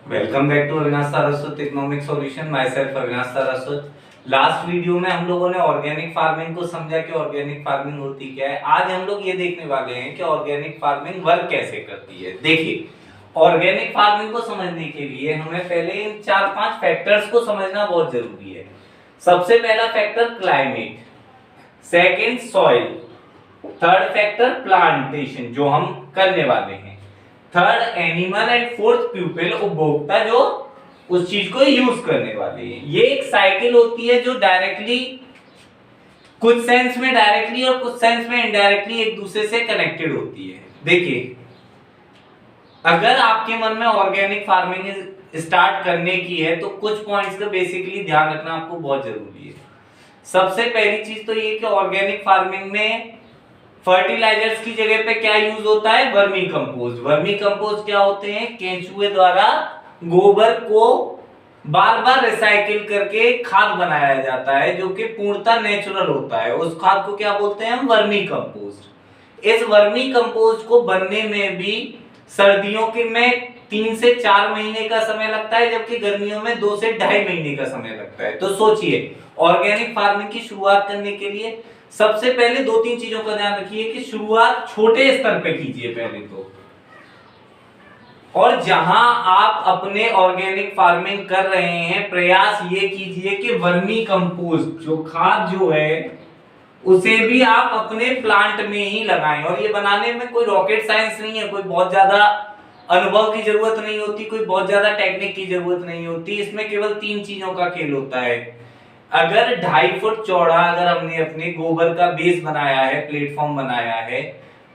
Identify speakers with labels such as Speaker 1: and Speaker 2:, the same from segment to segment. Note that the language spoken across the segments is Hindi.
Speaker 1: Welcome back to Avinash Saraswat economic solution. Myself Avinash Saraswat. Last video में हम लोगों ने ऑर्गेनिक फार्मिंग को समझा कि ऑर्गेनिक फार्मिंग होती क्या है। आज हम लोग ये देखने वाले हैं कि ऑर्गेनिक फार्मिंग वर्क कैसे करती है। देखिए, ऑर्गेनिक फार्मिंग को समझने के लिए हमें पहले इन 4-5 फैक्टर्स को समझना बहुत जरूरी है। सबसे पहला factor climate, second soil, third factor plantation जो हम करने वाले हैं, third animal and fourth people उपभोक्ता जो उस चीज को यूज करने वाले हैं। ये एक साइकिल होती है जो डायरेक्टली, कुछ सेंस में डायरेक्टली और कुछ सेंस में इनडायरेक्टली एक दूसरे से कनेक्टेड होती है। देखिए, अगर आपके मन में ऑर्गेनिक फार्मिंग स्टार्ट करने की है तो कुछ पॉइंट्स का बेसिकली ध्यान रखना आपको बहुत जरूरी है। सबसे पहली चीज तो ये कि ऑर्गेनिक फार्मिंग में फर्टिलाइजर्स की जगह पे क्या यूज होता है, वर्मी कंपोस्ट। वर्मी कंपोस्ट क्या होते हैं, केंचुए द्वारा गोबर को बार बार रिसाइकिल करके खाद बनाया जाता है जो कि पूर्णतः नेचुरल होता है। उस खाद को क्या बोलते हैं हम, वर्मी कंपोस्ट। इस वर्मी कंपोस्ट को बनने में भी सर्दियों के में 3 से 4 महीने का समय लगता है, जबकि गर्मियों में 2 से 2.5 महीने का समय लगता है। तो सोचिए, ऑर्गेनिक फार्मिंग की शुरुआत करने के लिए सबसे पहले 2-3 चीजों का ध्यान रखिए कि शुरुआत छोटे स्तर पे कीजिए पहले तो। और जहां आप अपने ऑर्गेनिक फार्मिंग कर रहे हैं, प्रयास ये कीजिए कि वर्मी कंपोस्ट जो खाद जो है उसे भी आप अपने प्लांट में ही लगाएं। और ये बनाने में कोई रॉकेट साइंस नहीं है, कोई बहुत ज्यादा अनुभव की जरूरत नहीं होती, कोई बहुत ज्यादा टेक्निक की जरूरत नहीं होती। इसमें केवल 3 चीजों का खेल होता है। अगर 2.5 फुट चौड़ा अगर हमने अपने गोबर का बेस बनाया है, प्लेटफॉर्म बनाया है,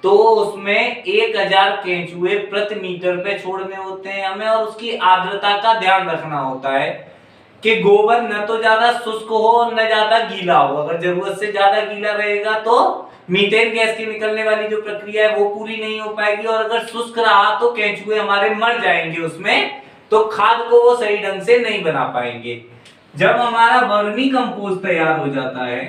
Speaker 1: तो उसमें 1000 केंचुए प्रति मीटर पे छोड़ने होते हैं हमें। और उसकी आर्द्रता का ध्यान रखना होता है कि गोबर न तो ज्यादा शुष्क हो न ज्यादा गीला हो। अगर जरूरत से ज्यादा गीला रहेगा तो मीथेन गैस की निकलने वाली जो प्रक्रिया है वो पूरी नहीं हो पाएगी, और अगर शुष्क रहा तो केंचुए हमारे मर जाएंगे उसमें, तो खाद को वो सही ढंग से नहीं बना पाएंगे। जब हमारा वर्मी कंपोस्ट तैयार हो जाता है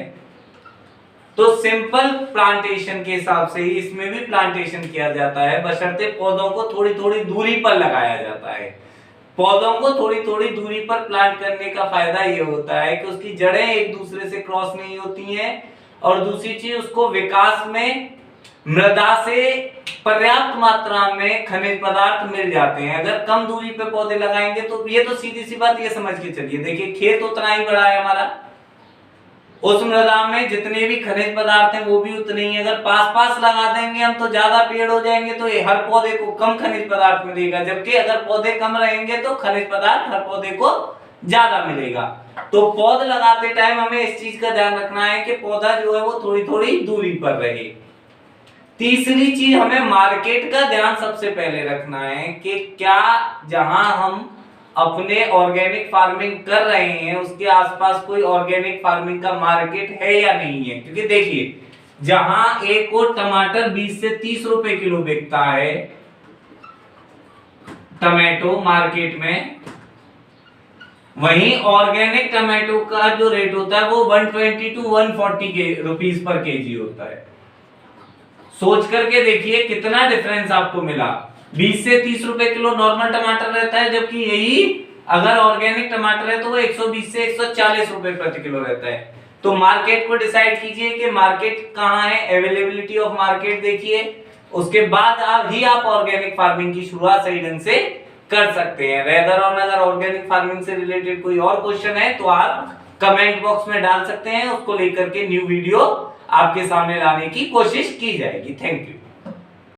Speaker 1: तो सिंपल प्लांटेशन के हिसाब से ही इसमें भी प्लांटेशन किया जाता है, बशर्ते पौधों को थोड़ी थोड़ी दूरी पर लगाया जाता है। पौधों को थोड़ी थोड़ी दूरी पर प्लांट करने का फायदा ये होता है कि उसकी जड़ें एक दूसरे से क्रॉस नहीं होती हैं, और दूसरी चीज उसको विकास में मृदा से पर्याप्त मात्रा में खनिज पदार्थ मिल जाते हैं। अगर कम दूरी पे पौधे लगाएंगे तो ये तो सीधी सी बात ये समझ के चलिए, देखिए खेत उतना ही बड़ा है हमारा, उस मृदा में जितने भी खनिज पदार्थ हैं वो भी उतने ही। अगर पास पास लगा देंगे हम तो ज्यादा पेड़ हो जाएंगे तो हर पौधे को कम खनिज पदार्थ मिलेगा, जबकि अगर पौधे कम रहेंगे तो खनिज पदार्थ हर पौधे को ज्यादा मिलेगा। तो पौध लगाते टाइम हमें इस चीज का ध्यान रखना है कि पौधा जो है वो थोड़ी थोड़ी दूरी पर रहे। तीसरी चीज, हमें मार्केट का ध्यान सबसे पहले रखना है कि क्या जहां हम अपने ऑर्गेनिक फार्मिंग कर रहे हैं उसके आसपास कोई ऑर्गेनिक फार्मिंग का मार्केट है या नहीं है। क्योंकि देखिए, जहां एक को टमाटर 20 से 30 रुपए किलो बिकता है टमाटो मार्केट में, वहीं ऑर्गेनिक टमाटो का जो रेट होता है वो 120 to 140 के रुपीस पर केजी होता है। सोच करके देखिए कितना डिफरेंस आपको मिला। 20 से 30 रुपए किलो नॉर्मल टमाटर रहता है, जबकि यही अगर ऑर्गेनिक टमाटर है तो वो 120 से 140 रुपए प्रति किलो रहता है। तो मार्केट को डिसाइड कीजिए कि मार्केट कहाँ है, अवेलेबिलिटी ऑफ मार्केट देखिए, उसके बाद आप ऑर्गेनिक फार्मिंग की शुरुआत सही ढंग से कर सकते हैं। वेदर और अगर ऑर्गेनिक फार्मिंग से रिलेटेड कोई और क्वेश्चन है तो आप कमेंट बॉक्स में डाल सकते हैं, उसको लेकर के न्यू वीडियो आपके सामने लाने की कोशिश की जाएगी। Thank you.